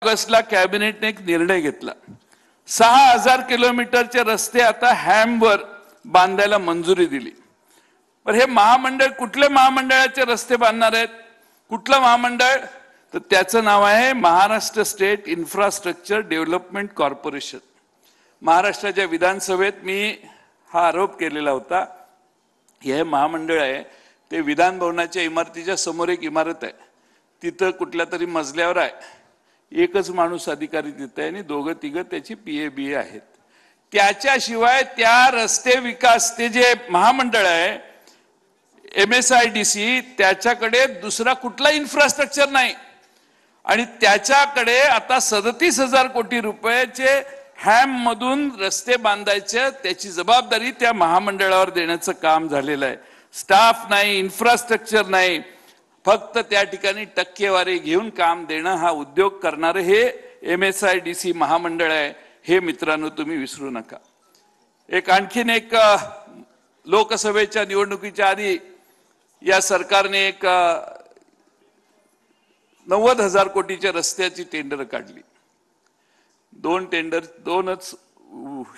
ऑगस्टला कॅबिनेटने एक निर्णय घेतला. 6000 किलोमीटरचे रस्ते आता हॅमवर बांधायला मंजुरी दिली. पण हे महामंडळ कुठल्या महामंडळाचे रस्ते बांधणार आहेत? कुठलं महामंडळ? तर त्याचं नाव आहे Maharashtra state infrastructure development corporation. महाराष्ट्राच्या विधानसभेत मी हा आरोप केलेला होता. हे महामंडळ आहे ते विधान भवनाच्या इमारतीच्या समोर एक इमारत आहे, तिथं कुठल्या तरी मजल्यावर आहे. एकच माणूस अधिकारी तिथे आहे आणि दोघं तिघं त्याची PA आहेत. त्याच्याशिवाय त्या रस्ते विकास ते जे महामंडळ आहे MSIDC त्याच्याकडे दुसरा कुठला इन्फ्रास्ट्रक्चर नाही आणि त्याच्याकडे आता 37,000 कोटी रुपयाचे हॅम मधून रस्ते बांधायचे त्याची जबाबदारी त्या महामंडळावर देण्याचं काम झालेलं आहे. स्टाफ नाही, इन्फ्रास्ट्रक्चर नाही, फक्त त्या ठिकाणी टक्केवारी घेऊन काम देणं हा उद्योग करणारे हे MSIDC महामंडळ आहे. हे मित्रांनो तुम्ही विसरू नका. आणखीन एक लोकसभेच्या निवडणुकीच्या आधी या सरकारने एक 90,000 कोटीच्या रस्त्याची टेंडर काढली. दोनच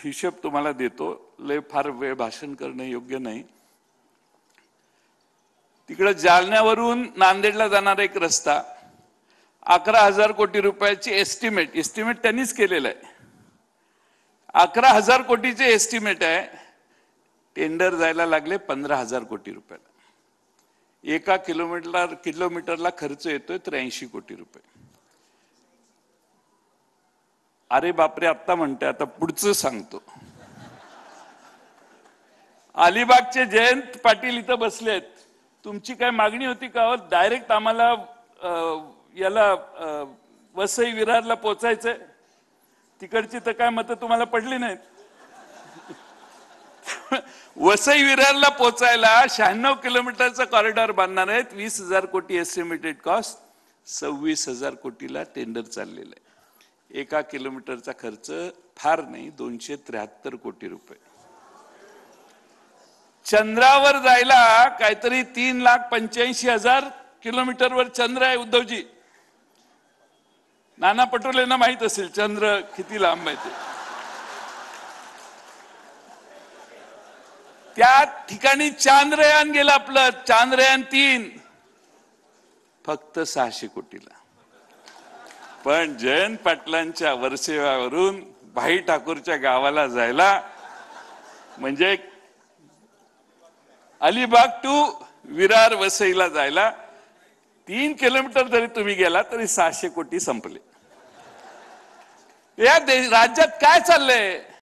हिशोब तुम्हाला देतो, लय फार वेळ भाषण करणं योग्य नाही. तिकडे जालन्यावरून नांदेडला जाणारा एक रस्ता 11,000 कोटी रुपयाची एस्टिमेट त्यांनीच केलेला आहे. 11,000 कोटीचे एस्टिमेट आहे. टेंडर जायला लागले 15,000 कोटी रुपयाला. एका किलोमीटरला खर्च येतोय 83 कोटी रुपये. अरे बापरे, आता म्हणते, आता पुढचं सांगतो. अलिबागचे जयंत पाटील इथं बसलेत. तुमची काय मागणी होती का? डायरेक्ट आम्हाला याला वसई विरारला पोचायचंय. तिकडची तर काय मतं तुम्हाला पडली नाहीत. वसई विरारला पोचायला 96 किलोमीटरचा कॉरिडॉर बांधणार आहेत. 20,000 कोटी एस्टिमेटेड कॉस्ट. 26,000 कोटीला टेंडर चाललेलं आहे. एका किलोमीटरचा खर्च फार नाही, 273 कोटी रुपये. चंद्रावर जायला काहीतरी 3,85,000 किलोमीटरवर चंद्र आहे. उद्धवजी, नाना पटोलेंना माहित असेल चंद्र किती लांब आहे ते. त्या ठिकाणी चांद्रयान गेलं आपलं, चांद्रयान 3, फक्त 600 कोटीला. पण जयंत पाटलांच्या वर्सेवावरून भाई ठाकूरच्या गावाला जायला म्हणजे अलिबाग टू विरार वसईला जायला 3 किलोमीटर जरी तुम्ही गेला तरी 600 कोटी संपले. या राज्यात काय चाललंय?